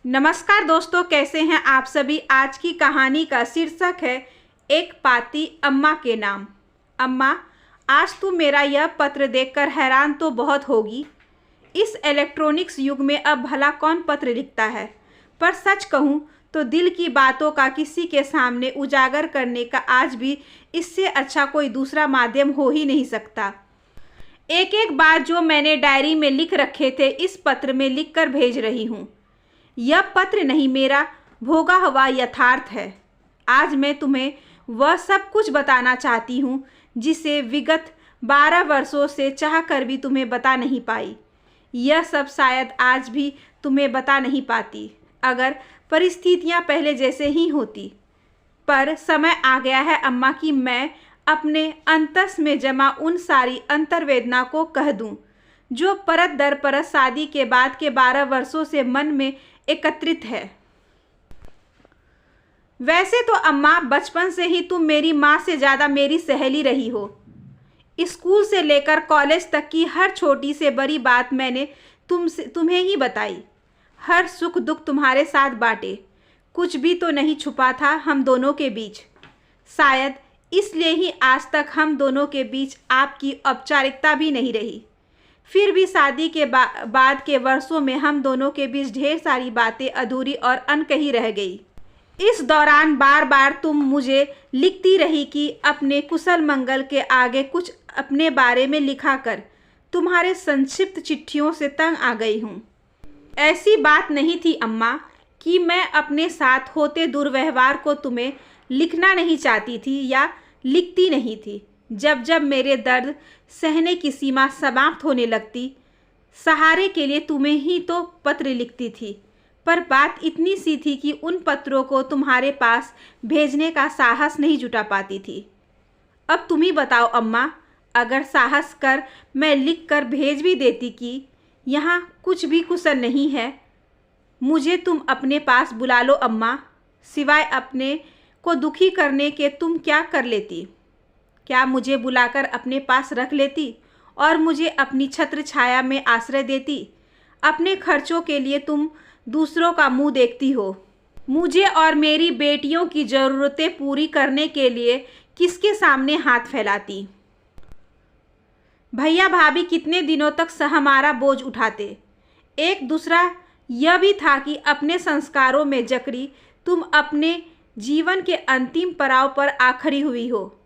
नमस्कार दोस्तों, कैसे हैं आप सभी। आज की कहानी का शीर्षक है एक पाती अम्मा के नाम। अम्मा, आज तुम मेरा यह पत्र देखकर हैरान तो बहुत होगी। इस इलेक्ट्रॉनिक्स युग में अब भला कौन पत्र लिखता है, पर सच कहूँ तो दिल की बातों का किसी के सामने उजागर करने का आज भी इससे अच्छा कोई दूसरा माध्यम हो ही नहीं सकता। एक एक बात जो मैंने डायरी में लिख रखे थे इस पत्र में लिख कर भेज रही हूँ। यह पत्र नहीं, मेरा भोगा हुआ यथार्थ है। आज मैं तुम्हें वह सब कुछ बताना चाहती हूँ जिसे विगत 12 वर्षों से चाह कर भी तुम्हें बता नहीं पाई। यह सब शायद आज भी तुम्हें बता नहीं पाती अगर परिस्थितियाँ पहले जैसे ही होती। पर समय आ गया है अम्मा कि मैं अपने अंतस में जमा उन सारी अंतर्वेदना को कह दूं जो परत दर परत शादी के बाद के 12 वर्षों से मन में एकत्रित है। वैसे तो अम्मा, बचपन से ही तुम मेरी माँ से ज़्यादा मेरी सहेली रही हो। स्कूल से लेकर कॉलेज तक की हर छोटी से बड़ी बात मैंने तुम्हें ही बताई। हर सुख दुख तुम्हारे साथ बांटे। कुछ भी तो नहीं छुपा था हम दोनों के बीच। शायद इसलिए ही आज तक हम दोनों के बीच आपकी औपचारिकता भी नहीं रही। फिर भी शादी के बाद के वर्षों में हम दोनों के बीच ढेर सारी बातें अधूरी और अनकही रह गई। इस दौरान बार बार तुम मुझे लिखती रही कि अपने कुशल मंगल के आगे कुछ अपने बारे में लिखा कर। तुम्हारे संक्षिप्त चिट्ठियों से तंग आ गई हूँ। ऐसी बात नहीं थी अम्मा कि मैं अपने साथ होते दुर्व्यवहार को तुम्हें लिखना नहीं चाहती थी या लिखती नहीं थी। जब जब मेरे दर्द सहने की सीमा समाप्त होने लगती, सहारे के लिए तुम्हें ही तो पत्र लिखती थी। पर बात इतनी सी थी कि उन पत्रों को तुम्हारे पास भेजने का साहस नहीं जुटा पाती थी। अब तुम ही बताओ अम्मा, अगर साहस कर मैं लिख कर भेज भी देती कि यहाँ कुछ भी कुशल नहीं है, मुझे तुम अपने पास बुला लो अम्मा। सिवाय अपने को दुखी करने के तुम क्या कर लेती? क्या मुझे बुलाकर अपने पास रख लेती और मुझे अपनी छत्र छाया में आश्रय देती? अपने खर्चों के लिए तुम दूसरों का मुंह देखती हो। मुझे और मेरी बेटियों की ज़रूरतें पूरी करने के लिए किसके सामने हाथ फैलाती? भैया भाभी कितने दिनों तक हमारा बोझ उठाते? एक दूसरा यह भी था कि अपने संस्कारों में जकड़ी तुम अपने जीवन के अंतिम पड़ाव पर आ खड़ी हुई हो।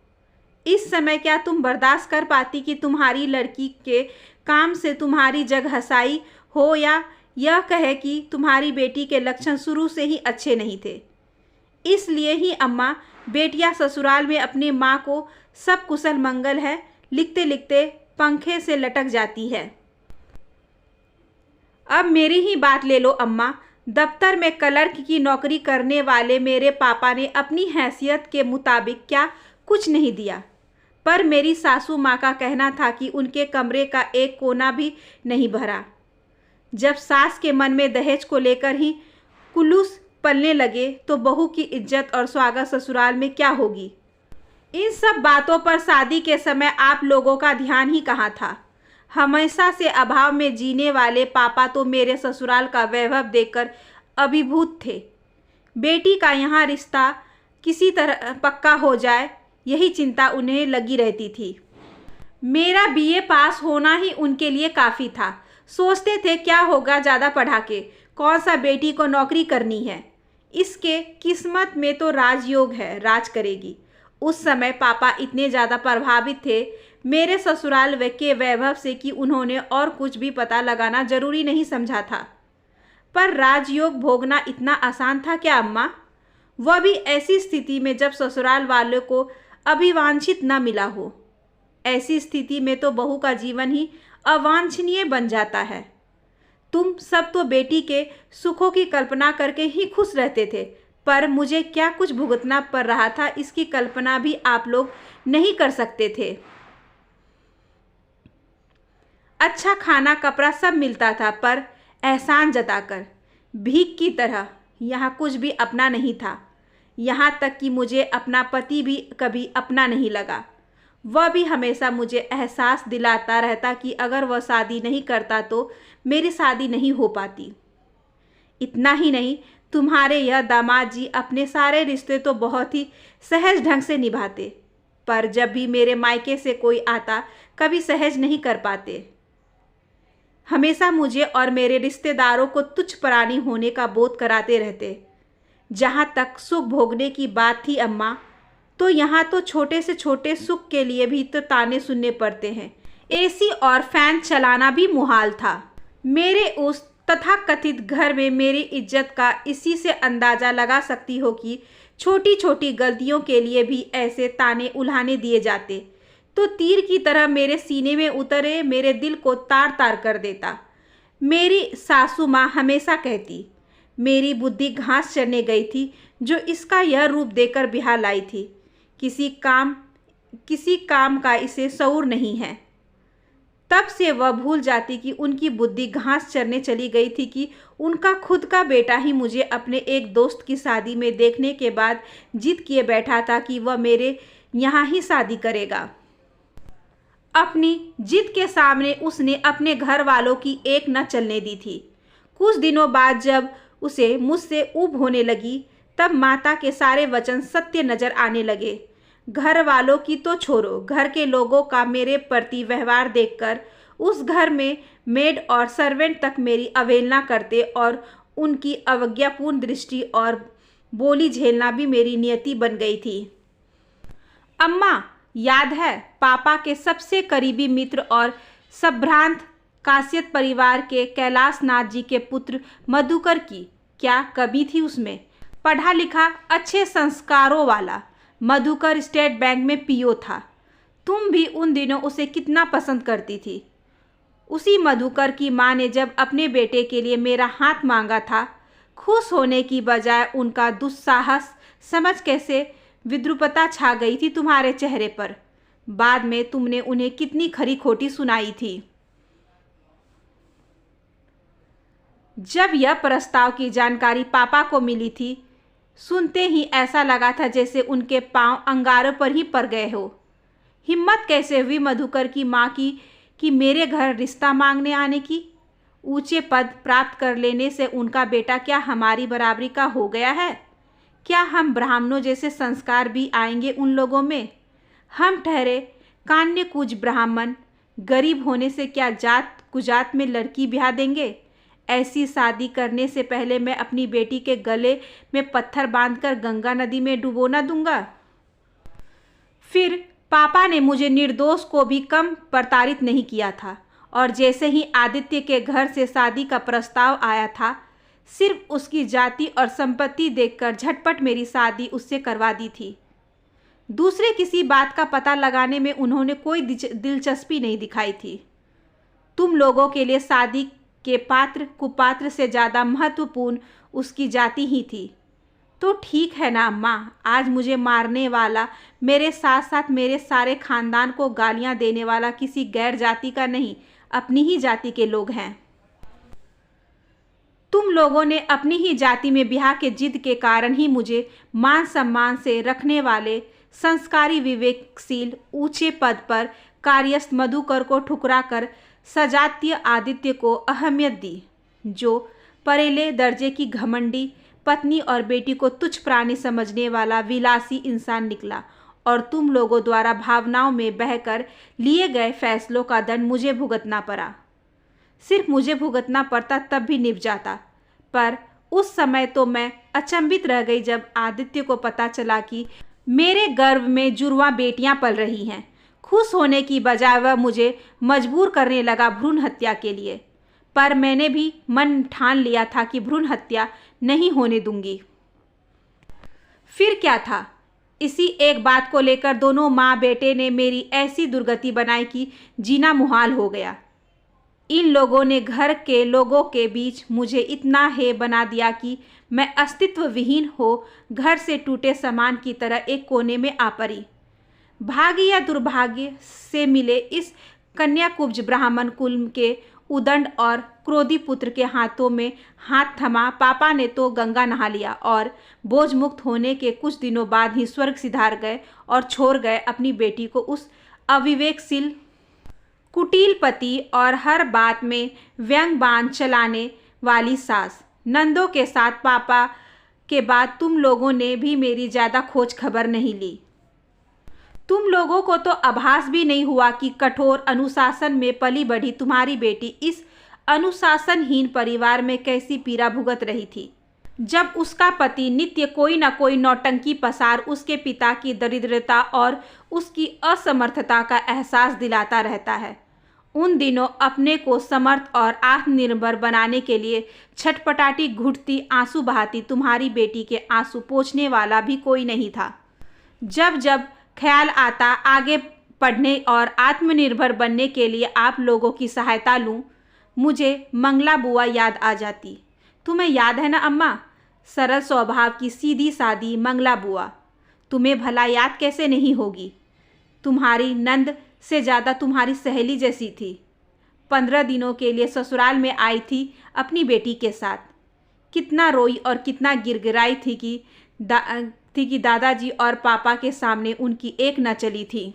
इस समय क्या तुम बर्दाश्त कर पाती कि तुम्हारी लड़की के काम से तुम्हारी जग हंसाई हो, या यह कहे कि तुम्हारी बेटी के लक्षण शुरू से ही अच्छे नहीं थे? इसलिए ही अम्मा, बेटियां ससुराल में अपनी माँ को सब कुशल मंगल है लिखते लिखते पंखे से लटक जाती है। अब मेरी ही बात ले लो अम्मा। दफ्तर में क्लर्क की नौकरी करने वाले मेरे पापा ने अपनी हैसियत के मुताबिक क्या कुछ नहीं दिया, पर मेरी सासू माँ का कहना था कि उनके कमरे का एक कोना भी नहीं भरा। जब सास के मन में दहेज को लेकर ही कुलूस पलने लगे तो बहू की इज्जत और स्वागत ससुराल में क्या होगी? इन सब बातों पर शादी के समय आप लोगों का ध्यान ही कहाँ था? हमेशा से अभाव में जीने वाले पापा तो मेरे ससुराल का वैभव देखकर अभिभूत थे। बेटी का यहाँ रिश्ता किसी तरह पक्का हो जाए, यही चिंता उन्हें लगी रहती थी। मेरा बीए पास होना ही उनके लिए काफ़ी था। सोचते थे क्या होगा ज़्यादा पढ़ा के, कौन सा बेटी को नौकरी करनी है, इसके किस्मत में तो राजयोग है, राज करेगी। उस समय पापा इतने ज़्यादा प्रभावित थे मेरे ससुराल के वैभव से कि उन्होंने और कुछ भी पता लगाना जरूरी नहीं समझा था। पर राजयोग भोगना इतना आसान था क्या अम्मा? वह भी ऐसी स्थिति में जब ससुराल वालों को अभिवांछित न मिला हो। ऐसी स्थिति में तो बहू का जीवन ही अवांछनीय बन जाता है। तुम सब तो बेटी के सुखों की कल्पना करके ही खुश रहते थे, पर मुझे क्या कुछ भुगतना पड़ रहा था इसकी कल्पना भी आप लोग नहीं कर सकते थे। अच्छा खाना कपड़ा सब मिलता था, पर एहसान जताकर भीख की तरह। यहाँ कुछ भी अपना नहीं था। यहाँ तक कि मुझे अपना पति भी कभी अपना नहीं लगा। वह भी हमेशा मुझे एहसास दिलाता रहता कि अगर वह शादी नहीं करता तो मेरी शादी नहीं हो पाती। इतना ही नहीं, तुम्हारे यह दामाद जी अपने सारे रिश्ते तो बहुत ही सहज ढंग से निभाते, पर जब भी मेरे मायके से कोई आता कभी सहज नहीं कर पाते। हमेशा मुझे और मेरे रिश्तेदारों को तुच्छ प्राणी होने का बोध कराते रहते। जहाँ तक सुख भोगने की बात थी अम्मा, तो यहाँ तो छोटे से छोटे सुख के लिए भी तो ताने सुनने पड़ते हैं। एसी और फैन चलाना भी मुहाल था। मेरे उस तथाकथित घर में मेरी इज्जत का इसी से अंदाज़ा लगा सकती हो कि छोटी छोटी गलतियों के लिए भी ऐसे ताने उल्हाने दिए जाते तो तीर की तरह मेरे सीने में उतरे मेरे दिल को तार तार कर देता। मेरी सासू माँ हमेशा कहती, मेरी बुद्धि घास चरने गई थी जो इसका यह रूप देकर बिहार लाई थी। किसी काम का इसे शऊर नहीं है। तब से वह भूल जाती कि उनकी बुद्धि घास चरने चली गई थी कि उनका खुद का बेटा ही मुझे अपने एक दोस्त की शादी में देखने के बाद जिद किए बैठा था कि वह मेरे यहाँ ही शादी करेगा। अपनी जिद के सामने उसने अपने घर वालों की एक न चलने दी थी। कुछ दिनों बाद जब उसे मुझसे ऊब होने लगी, तब माता के सारे वचन सत्य नजर आने लगे। घर वालों की तो छोड़ो, घर के लोगों का मेरे प्रति व्यवहार देखकर उस घर में मेड और सर्वेंट तक मेरी अवहेलना करते और उनकी अवज्ञापूर्ण दृष्टि और बोली झेलना भी मेरी नियति बन गई थी। अम्मा, याद है पापा के सबसे करीबी मित्र और संभ्रांत काश्यप परिवार के कैलाश नाथ जी के पुत्र मधुकर की क्या कमी थी उसमें? पढ़ा लिखा, अच्छे संस्कारों वाला मधुकर स्टेट बैंक में पीओ था। तुम भी उन दिनों उसे कितना पसंद करती थी। उसी मधुकर की माँ ने जब अपने बेटे के लिए मेरा हाथ मांगा था, खुश होने की बजाय उनका दुस्साहस समझ कैसे विद्रुपता छा गई थी तुम्हारे चेहरे पर। बाद में तुमने उन्हें कितनी खरी खोटी सुनाई थी। जब यह प्रस्ताव की जानकारी पापा को मिली थी, सुनते ही ऐसा लगा था जैसे उनके पांव अंगारों पर ही पड़ गए हो। हिम्मत कैसे हुई मधुकर की माँ की कि मेरे घर रिश्ता मांगने आने की? ऊंचे पद प्राप्त कर लेने से उनका बेटा क्या हमारी बराबरी का हो गया है? क्या हम ब्राह्मणों जैसे संस्कार भी आएंगे उन लोगों में? हम ठहरे कान्य कुज ब्राह्मण, गरीब होने से क्या जात कुजात में लड़की ब्याह देंगे? ऐसी शादी करने से पहले मैं अपनी बेटी के गले में पत्थर बांधकर गंगा नदी में डुबो न दूंगा। फिर पापा ने मुझे निर्दोष को भी कम प्रताड़ित नहीं किया था, और जैसे ही आदित्य के घर से शादी का प्रस्ताव आया था, सिर्फ उसकी जाति और संपत्ति देखकर झटपट मेरी शादी उससे करवा दी थी। दूसरे किसी बात का पता लगाने में उन्होंने कोई दिलचस्पी नहीं दिखाई थी। तुम लोगों के लिए शादी के पात्र कुपात्र से ज़्यादा महत्वपूर्ण उसकी जाति ही थी। तो ठीक है ना अम्मा, आज मुझे मारने वाला मेरे साथ साथ मेरे सारे खानदान को गालियां देने वाला किसी गैर जाति का नहीं, अपनी ही जाति के लोग हैं। तुम लोगों ने अपनी ही जाति में ब्याह के जिद के कारण ही मुझे मान सम्मान से रखने वाले संस्कारी विवेकशील ऊंचे पद पर कार्यस्थ मधुकर को ठुकरा कर सजातीय आदित्य को अहमियत दी, जो परेले दर्जे की घमंडी पत्नी और बेटी को तुच्छ प्राणी समझने वाला विलासी इंसान निकला, और तुम लोगों द्वारा भावनाओं में बहकर लिए गए फैसलों का दंड मुझे भुगतना पड़ा। सिर्फ मुझे भुगतना पड़ता तब भी निभ जाता, पर उस समय तो मैं अचंभित रह गई जब आदित्य को पता चला कि मेरे गर्भ में जुड़वा बेटियां पल रही हैं। खुश होने की बजाय वह मुझे मजबूर करने लगा भ्रूण हत्या के लिए, पर मैंने भी मन ठान लिया था कि भ्रूण हत्या नहीं होने दूंगी। फिर क्या था, इसी एक बात को लेकर दोनों माँ बेटे ने मेरी ऐसी दुर्गति बनाई कि जीना मुहाल हो गया। इन लोगों ने घर के लोगों के बीच मुझे इतना हे बना दिया कि मैं अस्तित्व विहीन हो घर से टूटे सामान की तरह एक कोने में आ पड़ी। भाग्य या दुर्भाग्य से मिले इस कन्याकुब्ज ब्राह्मण कुल के उदंड और क्रोधी पुत्र के हाथों में हाथ थमा पापा ने तो गंगा नहा लिया और बोझ मुक्त होने के कुछ दिनों बाद ही स्वर्ग सिधार गए और छोड़ गए अपनी बेटी को उस अविवेकशील कुटिल पति और हर बात में व्यंग बाण चलाने वाली सास। नंदों के साथ पापा के बाद तुम लोगों ने भी मेरी ज़्यादा खोज खबर नहीं ली। तुम लोगों को तो आभास भी नहीं हुआ कि कठोर अनुशासन में पली बढ़ी तुम्हारी बेटी इस अनुशासनहीन परिवार में कैसी पीड़ा भुगत रही थी, जब उसका पति नित्य कोई न कोई नौटंकी पसार उसके पिता की दरिद्रता और उसकी असमर्थता का एहसास दिलाता रहता है। उन दिनों अपने को समर्थ और आत्मनिर्भर बनाने के लिए छटपटाती घुटती आंसू बहाती तुम्हारी बेटी के आंसू पोंछने वाला भी कोई नहीं था। जब जब ख्याल आता आगे पढ़ने और आत्मनिर्भर बनने के लिए आप लोगों की सहायता लूं, मुझे मंगला बुआ याद आ जाती। तुम्हें याद है ना अम्मा, सरल स्वभाव की सीधी सादी मंगला बुआ। तुम्हें भला याद कैसे नहीं होगी। तुम्हारी नंद से ज़्यादा तुम्हारी सहेली जैसी थी। 15 दिनों के लिए ससुराल में आई थी अपनी बेटी के साथ। कितना रोई और कितना गिड़गिड़ाई थी कि दादाजी और पापा के सामने उनकी एक न चली थी।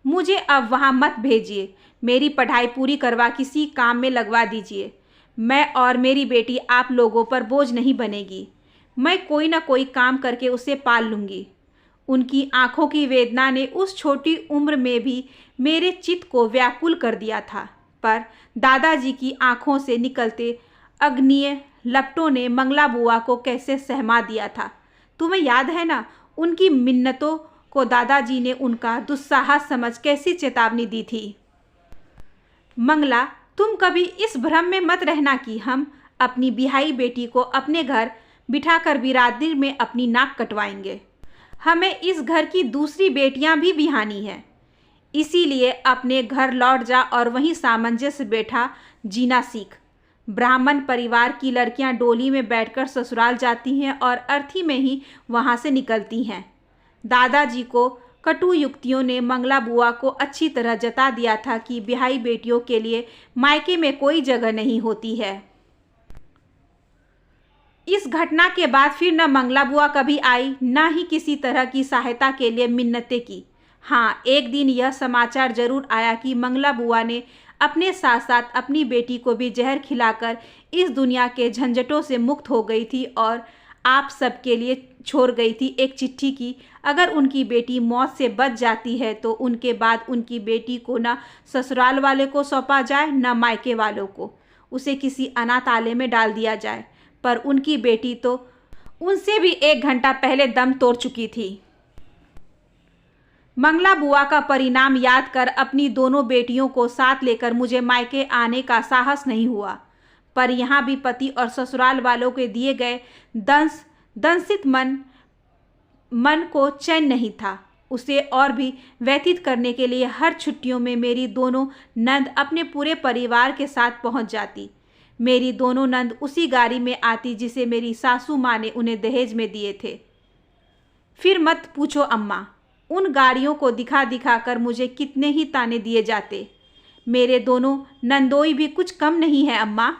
मुझे अब वहाँ मत भेजिए, मेरी पढ़ाई पूरी करवा किसी काम में लगवा दीजिए। मैं और मेरी बेटी आप लोगों पर बोझ नहीं बनेगी। मैं कोई ना कोई काम करके उसे पाल लूँगी। उनकी आंखों की वेदना ने उस छोटी उम्र में भी मेरे चित्त को व्याकुल कर दिया था, पर दादाजी की आंखों से निकलते अग्निय लपटों ने मंगला बुआ को कैसे सहमा दिया था। तुम्हें याद है ना, उनकी मिन्नतों को दादाजी ने उनका दुस्साहस समझ कैसी चेतावनी दी थी। मंगला, तुम कभी इस भ्रम में मत रहना कि हम अपनी बिहाई बेटी को अपने घर बिठाकर बिरादरी में अपनी नाक कटवाएंगे। हमें इस घर की दूसरी बेटियां भी बिहानी हैं। इसीलिए अपने घर लौट जा और वहीं सामंजस्य बैठा जीना सीख। ब्राह्मण परिवार की लड़कियां डोली में बैठकर ससुराल जाती हैं और अर्थी में ही वहां से निकलती हैं। दादाजी को कटु युक्तियों ने मंगला बुआ को अच्छी तरह जता दिया था कि बिहाई बेटियों के लिए मायके में कोई जगह नहीं होती है। इस घटना के बाद फिर न मंगला बुआ कभी आई, न ही किसी तरह की सहायता के लिए मिन्नतें की। हाँ, एक दिन यह समाचार जरूर आया कि मंगला बुआ ने अपने साथ साथ अपनी बेटी को भी जहर खिलाकर इस दुनिया के झंझटों से मुक्त हो गई थी और आप सबके लिए छोड़ गई थी एक चिट्ठी की अगर उनकी बेटी मौत से बच जाती है तो उनके बाद उनकी बेटी को न ससुराल वाले को सौंपा जाए न मायके वालों को, उसे किसी अनाथालय में डाल दिया जाए। पर उनकी बेटी तो उनसे भी 1 घंटा पहले दम तोड़ चुकी थी। मंगला बुआ का परिणाम याद कर अपनी दोनों बेटियों को साथ लेकर मुझे मायके आने का साहस नहीं हुआ, पर यहाँ भी पति और ससुराल वालों के दिए गए दंसित मन को चैन नहीं था। उसे और भी व्यतीत करने के लिए हर छुट्टियों में मेरी दोनों नंद अपने पूरे परिवार के साथ पहुँच जाती। मेरी दोनों नंद उसी गाड़ी में आती जिसे मेरी सासू माँ ने उन्हें दहेज में दिए थे। फिर मत पूछो अम्मा, उन गाड़ियों को दिखा दिखा कर मुझे कितने ही ताने दिए जाते। मेरे दोनों नंदोई भी कुछ कम नहीं है अम्मा।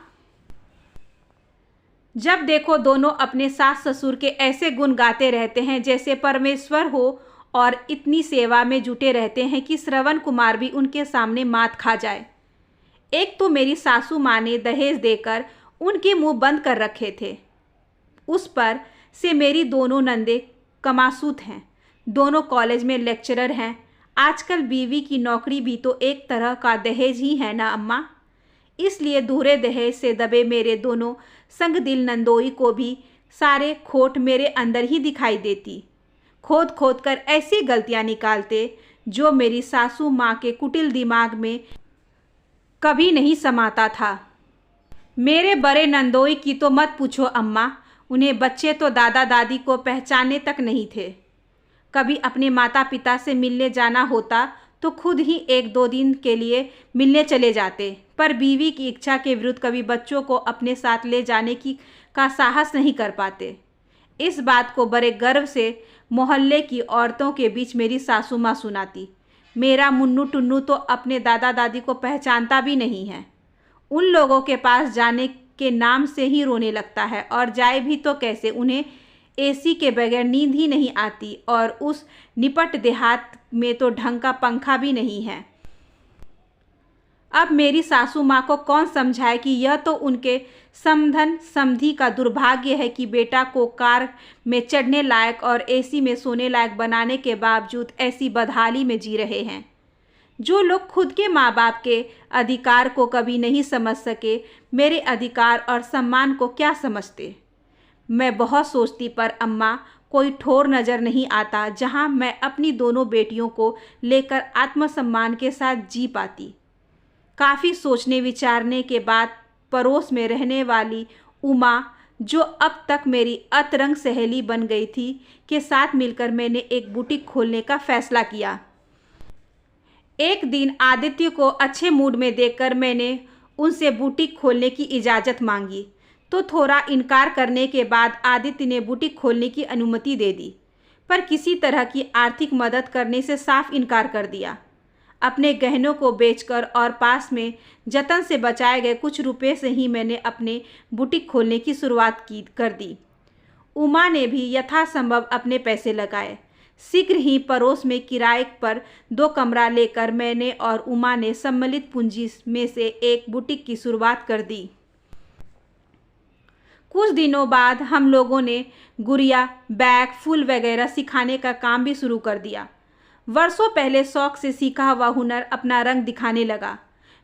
जब देखो दोनों अपने सास ससुर के ऐसे गुण गाते रहते हैं जैसे परमेश्वर हो और इतनी सेवा में जुटे रहते हैं कि श्रवण कुमार भी उनके सामने मात खा जाए। एक तो मेरी सासू माँ ने दहेज देकर उनके मुंह बंद कर रखे थे, उस पर से मेरी दोनों नंदे कमासूत हैं, दोनों कॉलेज में लेक्चरर हैं। आजकल बीवी की नौकरी भी तो एक तरह का दहेज ही है ना अम्मा। इसलिए दूहरे दहेज से दबे मेरे दोनों संग दिल नंदोई को भी सारे खोट मेरे अंदर ही दिखाई देती। खोद खोद कर ऐसी गलतियां निकालते जो मेरी सासू माँ के कुटिल दिमाग में कभी नहीं समाता था। मेरे बड़े नंदोई की तो मत पूछो अम्मा, उन्हें बच्चे तो दादा दादी को पहचानने तक नहीं थे। कभी अपने माता पिता से मिलने जाना होता तो खुद ही 1-2 दिन के लिए मिलने चले जाते, पर बीवी की इच्छा के विरुद्ध कभी बच्चों को अपने साथ ले जाने का साहस नहीं कर पाते। इस बात को बड़े गर्व से मोहल्ले की औरतों के बीच मेरी सासू माँ सुनाती। मेरा मुन्नू टुन्नू तो अपने दादा दादी को पहचानता भी नहीं है। उन लोगों के पास जाने के नाम से ही रोने लगता है, और जाए भी तो कैसे, उन्हें एसी के बगैर नींद ही नहीं आती, और उस निपट देहात में तो ढंग का पंखा भी नहीं है। अब मेरी सासू माँ को कौन समझाए कि यह तो उनके समधन समधी का दुर्भाग्य है कि बेटा को कार में चढ़ने लायक और एसी में सोने लायक बनाने के बावजूद ऐसी बदहाली में जी रहे हैं। जो लोग खुद के माँ बाप के अधिकार को कभी नहीं समझ सके, मेरे अधिकार और सम्मान को क्या समझते। मैं बहुत सोचती पर अम्मा कोई ठोर नज़र नहीं आता जहाँ मैं अपनी दोनों बेटियों को लेकर आत्मसम्मान के साथ जी पाती। काफ़ी सोचने विचारने के बाद पड़ोस में रहने वाली उमा, जो अब तक मेरी अतरंग सहेली बन गई थी, के साथ मिलकर मैंने एक बुटीक खोलने का फैसला किया। एक दिन आदित्य को अच्छे मूड में देखकर मैंने उनसे बुटीक खोलने की इजाज़त मांगी, तो थोड़ा इनकार करने के बाद आदित्य ने बुटीक खोलने की अनुमति दे दी, पर किसी तरह की आर्थिक मदद करने से साफ इनकार कर दिया। अपने गहनों को बेचकर और पास में जतन से बचाए गए कुछ रुपए से ही मैंने अपने बुटीक खोलने की शुरुआत कर दी। उमा ने भी यथासंभव अपने पैसे लगाए। शीघ्र ही पड़ोस में किराए पर 2 कमरा लेकर मैंने और उमा ने सम्मिलित पूंजी में से एक बुटीक की शुरुआत कर दी। कुछ दिनों बाद हम लोगों ने गुड़िया, बैग, फूल वगैरह सिखाने का काम भी शुरू कर दिया। वर्षों पहले शौक से सीखा हुआ हुनर अपना रंग दिखाने लगा।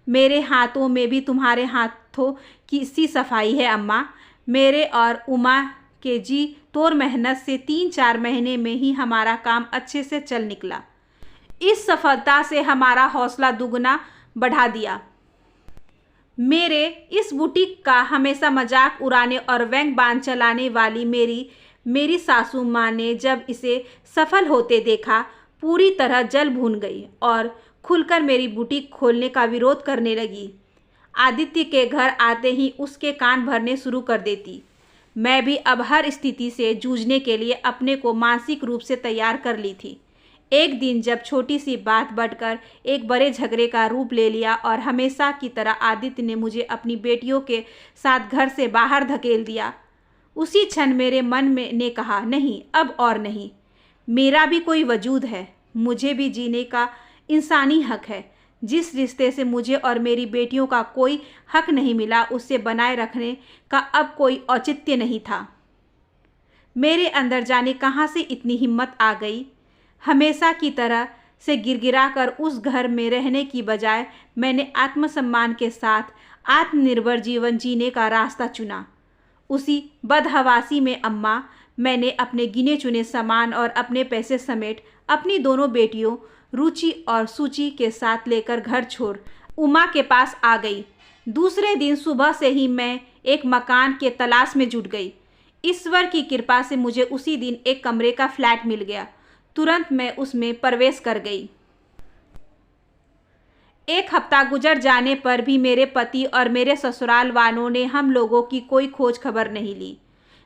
मेरे हाथों में भी तुम्हारे हाथों की सी सफाई है अम्मा। मेरे और उमा के जी तोड़ मेहनत से 3-4 महीने में ही हमारा काम अच्छे से चल निकला। इस सफलता से हमारा हौसला दुगना बढ़ा दिया। मेरे इस बुटीक का हमेशा मजाक उड़ाने और व्यंग बाण चलाने वाली मेरी सासू माँ ने जब इसे सफल होते देखा, पूरी तरह जल भून गई और खुलकर मेरी बुटीक खोलने का विरोध करने लगी। आदित्य के घर आते ही उसके कान भरने शुरू कर देती। मैं भी अब हर स्थिति से जूझने के लिए अपने को मानसिक रूप से तैयार कर ली थी। एक दिन जब छोटी सी बात बढ़कर एक बड़े झगड़े का रूप ले लिया और हमेशा की तरह आदित्य ने मुझे अपनी बेटियों के साथ घर से बाहर धकेल दिया, उसी क्षण मेरे मन में ने कहा, नहीं, अब और नहीं। मेरा भी कोई वजूद है, मुझे भी जीने का इंसानी हक है। जिस रिश्ते से मुझे और मेरी बेटियों का कोई हक नहीं मिला, उसे बनाए रखने का अब कोई औचित्य नहीं था। मेरे अंदर जाने कहाँ से इतनी हिम्मत आ गई। हमेशा की तरह से गिड़गिड़ा कर उस घर में रहने की बजाय मैंने आत्मसम्मान के साथ आत्मनिर्भर जीवन जीने का रास्ता चुना। उसी बदहवासी में अम्मा, मैंने अपने गिने चुने सामान और अपने पैसे समेत अपनी दोनों बेटियों रुचि और सूची के साथ लेकर घर छोड़ उमा के पास आ गई। दूसरे दिन सुबह से ही मैं एक मकान के तलाश में जुट गई। ईश्वर की कृपा से मुझे उसी दिन एक कमरे का फ्लैट मिल गया। तुरंत मैं उसमें प्रवेश कर गई। एक हफ्ता गुजर जाने पर भी मेरे पति और मेरे ससुराल वालों ने हम लोगों की कोई खोज खबर नहीं ली।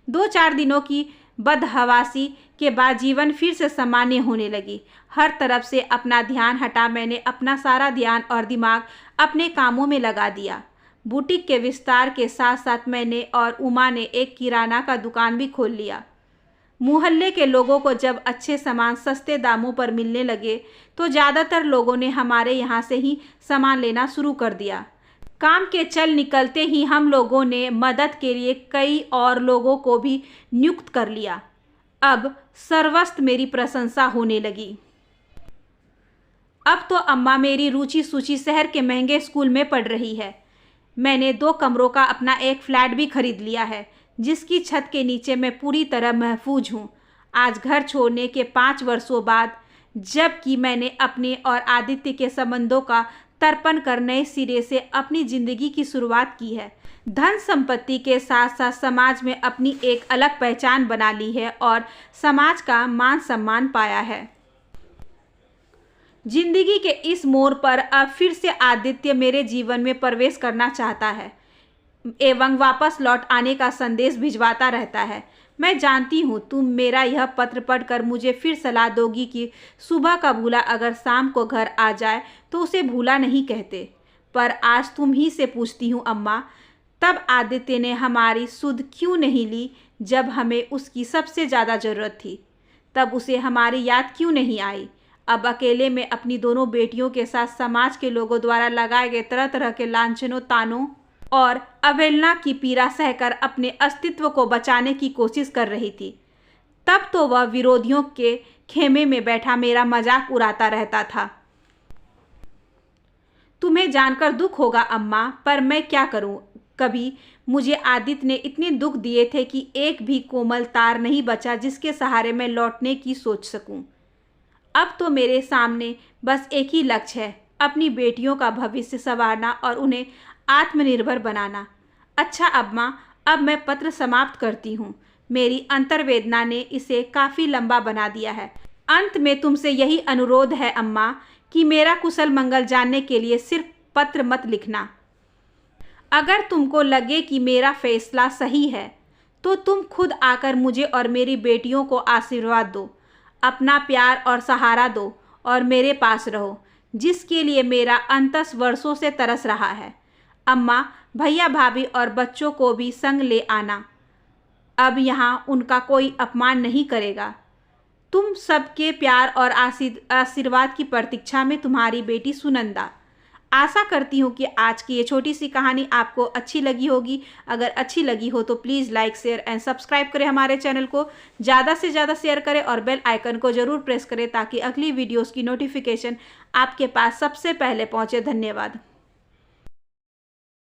2-4 दिनों की बदहवासी के बाद जीवन फिर से सामान्य होने लगी। हर तरफ से अपना ध्यान हटा मैंने अपना सारा ध्यान और दिमाग अपने कामों में लगा दिया। बुटीक के विस्तार के साथ साथ मैंने और उमा ने एक किराना का दुकान भी खोल लिया। मोहल्ले के लोगों को जब अच्छे सामान सस्ते दामों पर मिलने लगे तो ज़्यादातर लोगों ने हमारे यहाँ से ही सामान लेना शुरू कर दिया। काम के चल निकलते ही हम लोगों ने मदद के लिए कई और लोगों को भी नियुक्त कर लिया। अब सर्वस्व मेरी प्रशंसा होने लगी। अब तो अम्मा मेरी रुचि सूची शहर के महंगे स्कूल में पढ़ रही है। मैंने 2 कमरों का अपना एक फ्लैट भी खरीद लिया है, जिसकी छत के नीचे मैं पूरी तरह महफूज हूँ। आज घर छोड़ने के 5 वर्षों बाद, जबकि मैंने अपने और आदित्य के संबंधों का तर्पण कर नए सिरे से अपनी जिंदगी की शुरुआत की है, धन संपत्ति के साथ साथ समाज में अपनी एक अलग पहचान बना ली है और समाज का मान सम्मान पाया है। जिंदगी के इस मोड़ पर अब फिर से आदित्य मेरे जीवन में प्रवेश करना चाहता है एवं वापस लौट आने का संदेश भिजवाता रहता है। मैं जानती हूँ तुम मेरा यह पत्र पढ़कर मुझे फिर सलाह दोगी कि सुबह का भूला अगर शाम को घर आ जाए तो उसे भूला नहीं कहते। पर आज तुम ही से पूछती हूँ अम्मा, तब आदित्य ने हमारी सुध क्यों नहीं ली जब हमें उसकी सबसे ज़्यादा ज़रूरत थी? तब उसे हमारी याद क्यों नहीं आई? अब अकेले में अपनी दोनों बेटियों के साथ समाज के लोगों द्वारा लगाए गए तरह तरह के लांछनों, तानों और अवहेलना की पीड़ा सहकर अपने अस्तित्व को बचाने की कोशिश कर रही थी। तब तो वह विरोधियों के खेमे में बैठा मेरा मजाक उड़ाता रहता था। तुम्हें जानकर दुख होगा अम्मा, पर मैं क्या करूं। कभी मुझे आदित्य ने इतने दुख दिए थे कि एक भी कोमल तार नहीं बचा जिसके सहारे मैं लौटने की सोच सकूं। अब तो मेरे सामने बस एक ही लक्ष्य है, अपनी बेटियों का भविष्य संवारना और उन्हें आत्मनिर्भर बनाना। अच्छा अम्मा, अब मैं पत्र समाप्त करती हूँ। मेरी अंतर्वेदना ने इसे काफ़ी लंबा बना दिया है। अंत में तुमसे यही अनुरोध है अम्मा कि मेरा कुशल मंगल जानने के लिए सिर्फ पत्र मत लिखना। अगर तुमको लगे कि मेरा फैसला सही है तो तुम खुद आकर मुझे और मेरी बेटियों को आशीर्वाद दो, अपना प्यार और सहारा दो और मेरे पास रहो, जिसके लिए मेरा अंतस वर्षों से तरस रहा है। अम्मा, भैया भाभी और बच्चों को भी संग ले आना। अब यहाँ उनका कोई अपमान नहीं करेगा। तुम सबके प्यार और आशीर्वाद की प्रतीक्षा में तुम्हारी बेटी सुनंदा। आशा करती हूँ कि आज की ये छोटी सी कहानी आपको अच्छी लगी होगी। अगर अच्छी लगी हो तो please like, share and subscribe करें हमारे चैनल को, ज़्यादा से ज़्यादा शेयर करें और बेल आइकन को ज़रूर प्रेस करें ताकि अगली वीडियोस की नोटिफिकेशन आपके पास सबसे पहले पहुँचे। धन्यवाद।